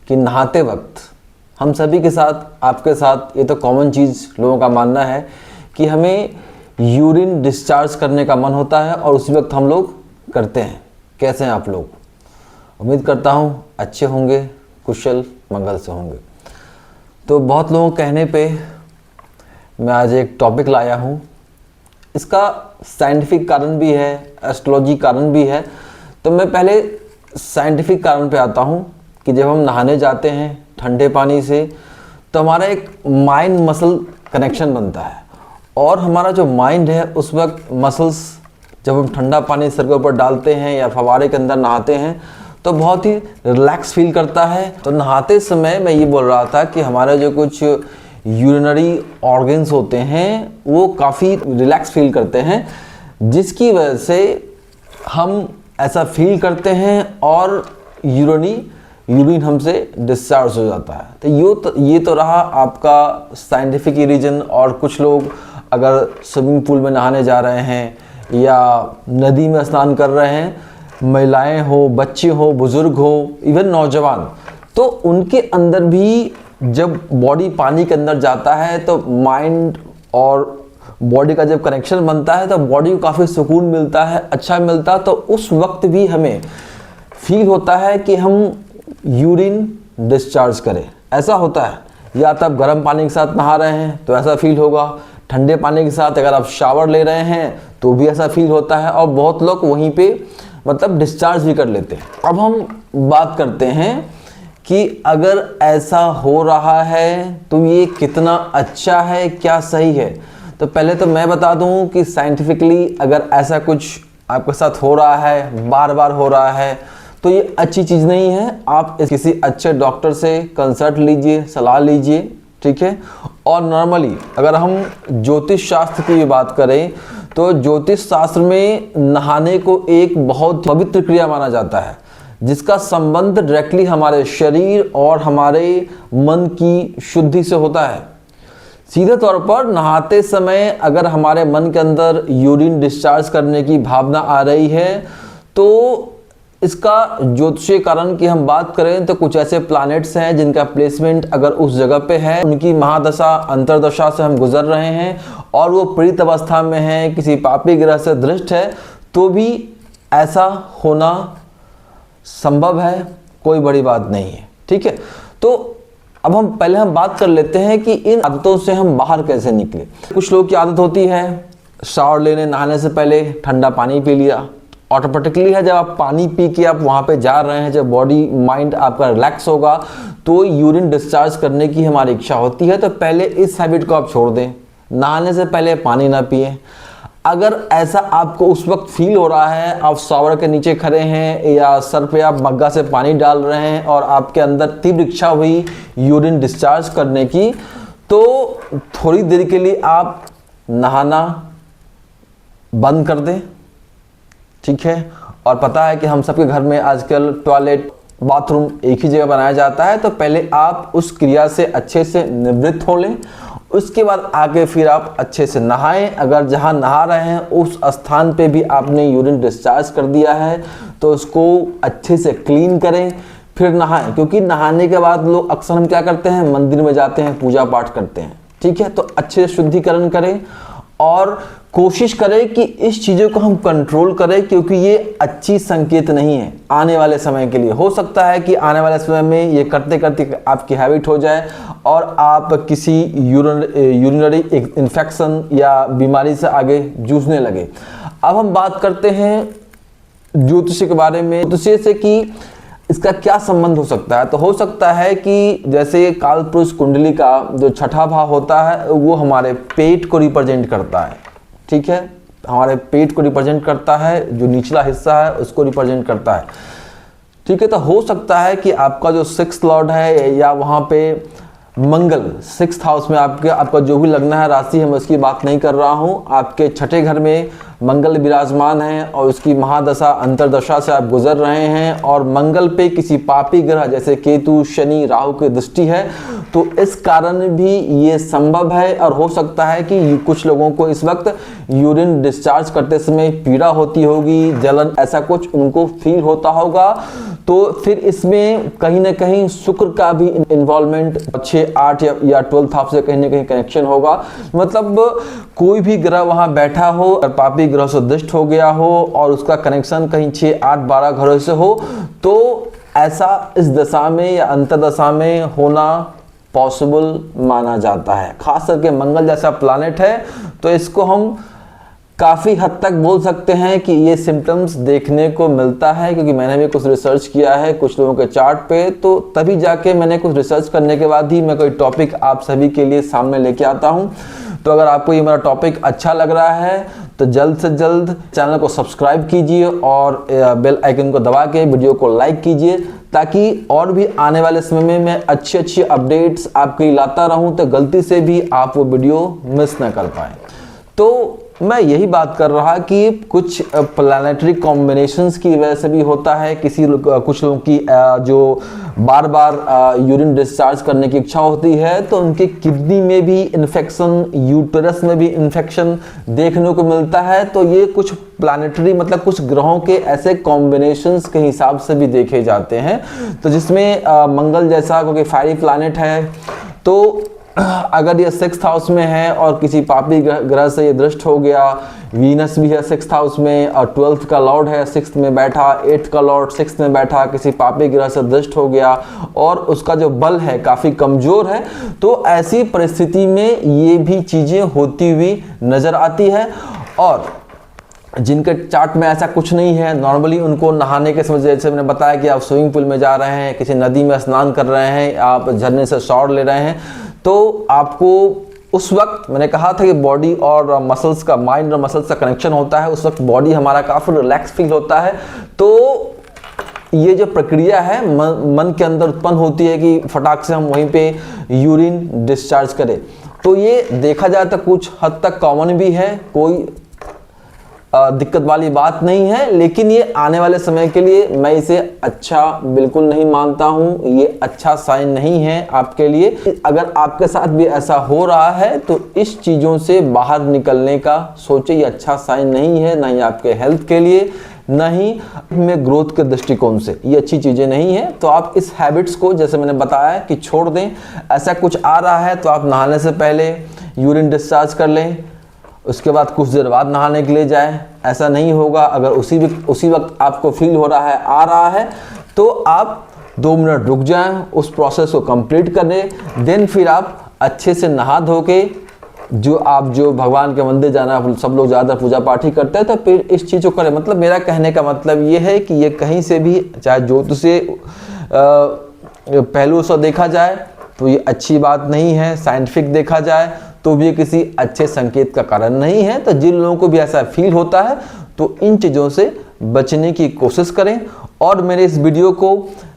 कि नहाते वक्त हम सभी के साथ, आपके साथ, ये तो कॉमन चीज़ लोगों का मानना है कि हमें यूरिन डिस्चार्ज करने का मन होता है और उसी वक्त हम लोग करते हैं। कैसे हैं आप लोग? उम्मीद करता हूँ अच्छे होंगे, कुशल मंगल से होंगे। तो बहुत लोगों के कहने पे मैं आज एक टॉपिक लाया हूँ। इसका साइंटिफिक कारण भी है, एस्ट्रोलॉजी कारण भी है। तो मैं पहले साइंटिफिक कारण पे आता हूँ कि जब हम नहाने जाते हैं ठंडे पानी से तो हमारा एक माइंड मसल कनेक्शन बनता है और हमारा जो माइंड है उस वक्त मसल्स, जब हम ठंडा पानी सर के ऊपर डालते हैं या फव्वारे के अंदर नहाते हैं तो बहुत ही रिलैक्स फील करता है। तो नहाते समय मैं ये बोल रहा था कि हमारे जो कुछ यूरिनरी ऑर्गन्स होते हैं वो काफ़ी रिलैक्स फील करते हैं, जिसकी वजह से हम ऐसा फील करते हैं और यूरिन हमसे डिस्चार्ज हो जाता है। तो ये तो रहा आपका साइंटिफिक रीजन। और कुछ लोग अगर स्विमिंग पूल में नहाने जा रहे हैं या नदी में स्नान कर रहे हैं, महिलाएं हो, बच्चे हो, बुजुर्ग हो, इवन नौजवान, तो उनके अंदर भी जब बॉडी पानी के अंदर जाता है तो माइंड और बॉडी का जब कनेक्शन बनता है तो बॉडी को काफ़ी सुकून मिलता है, अच्छा मिलता है। तो उस वक्त भी हमें फील होता है कि हम यूरिन डिस्चार्ज करें। ऐसा होता है। या तो आप गर्म पानी के साथ नहा रहे हैं तो ऐसा फील होगा, ठंडे पानी के साथ अगर आप शावर ले रहे हैं तो भी ऐसा फील होता है, और बहुत लोग वहीं पे मतलब डिस्चार्ज भी कर लेते हैं। अब हम बात करते हैं कि अगर ऐसा हो रहा है तो ये कितना अच्छा है, क्या सही है। तो पहले तो मैं बता दूं कि साइंटिफिकली अगर ऐसा कुछ आपके साथ हो रहा है, बार बार हो रहा है, तो ये अच्छी चीज़ नहीं है। आप किसी अच्छे डॉक्टर से कंसल्ट लीजिए, सलाह लीजिए, ठीक है। और नॉर्मली अगर हम ज्योतिष शास्त्र की बात करें तो ज्योतिष शास्त्र में नहाने को एक बहुत पवित्र क्रिया माना जाता है, जिसका संबंध डायरेक्टली हमारे शरीर और हमारे मन की शुद्धि से होता है। सीधे तौर पर नहाते समय अगर हमारे मन के अंदर यूरिन डिस्चार्ज करने की भावना आ रही है तो इसका ज्योतिषीय कारण की हम बात करें तो कुछ ऐसे प्लैनेट्स हैं जिनका प्लेसमेंट अगर उस जगह पे है, उनकी महादशा अंतरदशा से हम गुजर रहे हैं और वो प्रीत अवस्था में है, किसी पापी ग्रह से दृष्ट है, तो भी ऐसा होना संभव है, कोई बड़ी बात नहीं है, ठीक है। तो अब हम बात कर लेते हैं कि इन आदतों से हम बाहर कैसे निकले। कुछ लोगों की आदत होती है शावर लेने, नहाने से पहले ठंडा पानी पी लिया। ऑटोमेटिकली है, जब आप पानी पी के आप वहाँ पे जा रहे हैं, जब बॉडी माइंड आपका रिलैक्स होगा तो यूरिन डिस्चार्ज करने की हमारी इच्छा होती है। तो पहले इस हैबिट को आप छोड़ दें, नहाने से पहले पानी ना पिए। अगर ऐसा आपको उस वक्त फील हो रहा है, आप शावर के नीचे खड़े हैं या सर पे आप मग्गा से पानी डाल रहे हैं और आपके अंदर तीव्र इच्छा हुई यूरिन डिस्चार्ज करने की, तो थोड़ी देर के लिए आप नहाना बंद कर दें, ठीक है। और पता है कि हम सबके घर में आजकल टॉयलेट, बाथरूम एक ही जगह बनाया जाता है, तो पहले आप उस क्रिया से अच्छे से निवृत्त हो लें, उसके बाद आगे फिर आप अच्छे से नहाएं। अगर जहां नहा रहे हैं उस स्थान पे भी आपने यूरिन डिस्चार्ज कर दिया है तो उसको अच्छे से क्लीन करें, फिर नहाएं। क्योंकि नहाने के बाद लोग अक्सर हम क्या करते हैं, मंदिर में जाते हैं, पूजा पाठ करते हैं, ठीक है। तो अच्छे से शुद्धिकरण करें और कोशिश करें कि इस चीज़ों को हम कंट्रोल करें, क्योंकि ये अच्छी संकेत नहीं है आने वाले समय के लिए। हो सकता है कि आने वाले समय में ये करते करते आपकी हैबिट हो जाए और आप किसी यूरिनरी इन्फेक्शन या बीमारी से आगे जूझने लगे। अब हम बात करते हैं ज्योतिष के बारे में, ज्योतिष से कि इसका क्या संबंध हो सकता है। तो हो सकता है कि जैसे कालपुरुष कुंडली का जो छठा भाव होता है वो हमारे पेट को रिप्रेजेंट करता है, ठीक है। हमारे पेट को रिप्रेजेंट करता है, जो निचला हिस्सा है उसको रिप्रेजेंट करता है, ठीक है। तो हो सकता है कि आपका जो 6th लॉर्ड है या वहाँ पे मंगल 6th हाउस में आपका जो भी लगना है राशि है, मैं उसकी बात नहीं कर रहा हूँ, आपके छठे घर में मंगल विराजमान है और उसकी महादशा अंतरदशा से आप गुजर रहे हैं और मंगल पे किसी पापी ग्रह जैसे केतु, शनि, राहु की दृष्टि है, तो इस कारण भी ये संभव है और हो सकता है कि कुछ लोगों को इस वक्त यूरिन डिस्चार्ज करते समय पीड़ा होती होगी, जलन, ऐसा कुछ उनको फील होता होगा। तो फिर इसमें कहीं ना कहीं शुक्र का भी इन्वॉल्वमेंट 6, 8 या 12th हाउस से कहीं ना कहीं कनेक्शन होगा। मतलब कोई भी ग्रह वहां बैठा हो और पापी ग्रह से दृष्ट हो गया हो और उसका कनेक्शन कहीं 6, 8, 12 घरों से हो, तो ऐसा इस दशा में या अंतर्दशा में होना पॉसिबल माना जाता है। खास करके मंगल जैसा प्लैनेट है तो इसको हम काफ़ी हद तक बोल सकते हैं कि ये सिम्टम्स देखने को मिलता है, क्योंकि मैंने भी कुछ रिसर्च किया है कुछ लोगों के चार्ट पे, तो तभी जाके मैंने कुछ रिसर्च करने के बाद ही मैं कोई टॉपिक आप सभी के लिए सामने लेके आता हूँ। तो अगर आपको ये मेरा टॉपिक अच्छा लग रहा है तो जल्द से जल्द चैनल को सब्सक्राइब कीजिए और बेल आइकन को दबा के वीडियो को लाइक कीजिए, ताकि और भी आने वाले समय में मैं अच्छी अपडेट्स आपके लिए लाता रहूं, तो गलती से भी आप वो वीडियो मिस ना कर पाए। तो मैं यही बात कर रहा कि कुछ प्लैनेटरी कॉम्बिनेशंस की वजह से भी होता है। कुछ लोगों की जो बार बार यूरिन डिस्चार्ज करने की इच्छा होती है तो उनके किडनी में भी इन्फेक्शन, यूटेरस में भी इन्फेक्शन देखने को मिलता है। तो ये कुछ प्लैनेटरी मतलब कुछ ग्रहों के ऐसे कॉम्बिनेशंस के हिसाब से भी देखे जाते हैं। तो जिसमें मंगल जैसा, क्योंकि फायरी प्लैनेट है, तो अगर ये 6th हाउस में है और किसी पापी ग्रह से ये दृष्ट हो गया, वीनस भी है 6th हाउस में और 12th का लॉर्ड है 6th में बैठा, 8th का लॉर्ड 6th में बैठा, किसी पापी ग्रह से दृष्ट हो गया और उसका जो बल है काफ़ी कमज़ोर है, तो ऐसी परिस्थिति में ये भी चीज़ें होती हुई नज़र आती है। और जिनके चार्ट में ऐसा कुछ नहीं है, नॉर्मली उनको नहाने के समय, जैसे मैंने बताया कि आप स्विमिंग पूल में जा रहे हैं, किसी नदी में स्नान कर रहे हैं, आप झरने से शॉवर ले रहे हैं, तो आपको उस वक्त मैंने कहा था कि बॉडी और मसल्स का, माइंड और मसल्स का कनेक्शन होता है, उस वक्त बॉडी हमारा काफ़ी रिलैक्स फील होता है। तो ये जो प्रक्रिया है मन के अंदर उत्पन्न होती है कि फटाक से हम वहीं पे यूरिन डिस्चार्ज करें। तो ये देखा जाए तो कुछ हद तक कॉमन भी है, कोई दिक्कत वाली बात नहीं है, लेकिन ये आने वाले समय के लिए मैं इसे अच्छा बिल्कुल नहीं मानता हूँ। ये अच्छा साइन नहीं है आपके लिए। अगर आपके साथ भी ऐसा हो रहा है तो इस चीज़ों से बाहर निकलने का सोचे, ये अच्छा साइन नहीं है, ना ही आपके हेल्थ के लिए, ना ही में ग्रोथ के दृष्टिकोण से ये अच्छी चीज़ें नहीं है। तो आप इस हैबिट्स को, जैसे मैंने बताया, कि छोड़ दें। ऐसा कुछ आ रहा है तो आप नहाने से पहले यूरिन डिस्चार्ज कर लें, उसके बाद कुछ देर बाद नहाने के लिए जाएं। ऐसा नहीं होगा। अगर उसी वक्त आपको फील हो रहा है, आ रहा है, तो आप 2 मिनट रुक जाएं, उस प्रोसेस को कंप्लीट कर लें, देन फिर आप अच्छे से नहा धो के जो भगवान के मंदिर जाना, सब लोग ज़्यादा पूजा पाठ ही करते हैं, तो फिर इस चीज़ को करें। मतलब मेरा कहने का मतलब ये है कि ये कहीं से भी, चाहे ज्योतिष से पहलू से देखा जाए तो ये अच्छी बात नहीं है, साइंटिफिक देखा जाए तो भी किसी अच्छे संकेत का कारण नहीं है। तो जिन लोगों को भी ऐसा फील होता है तो इन चीज़ों से बचने की कोशिश करें और मेरे इस वीडियो को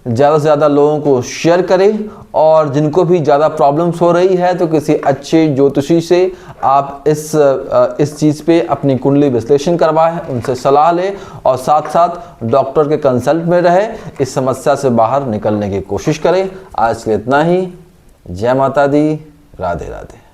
ज़्यादा से ज़्यादा लोगों को शेयर करें। और जिनको भी ज़्यादा प्रॉब्लम्स हो रही है तो किसी अच्छे ज्योतिषी से आप इस चीज़ पे अपनी कुंडली विश्लेषण करवाएं, उनसे सलाह लें और साथ साथ डॉक्टर के कंसल्ट में रहे, इस समस्या से बाहर निकलने की कोशिश करें। आज के लिए इतना ही। जय माता दी, राधे राधे।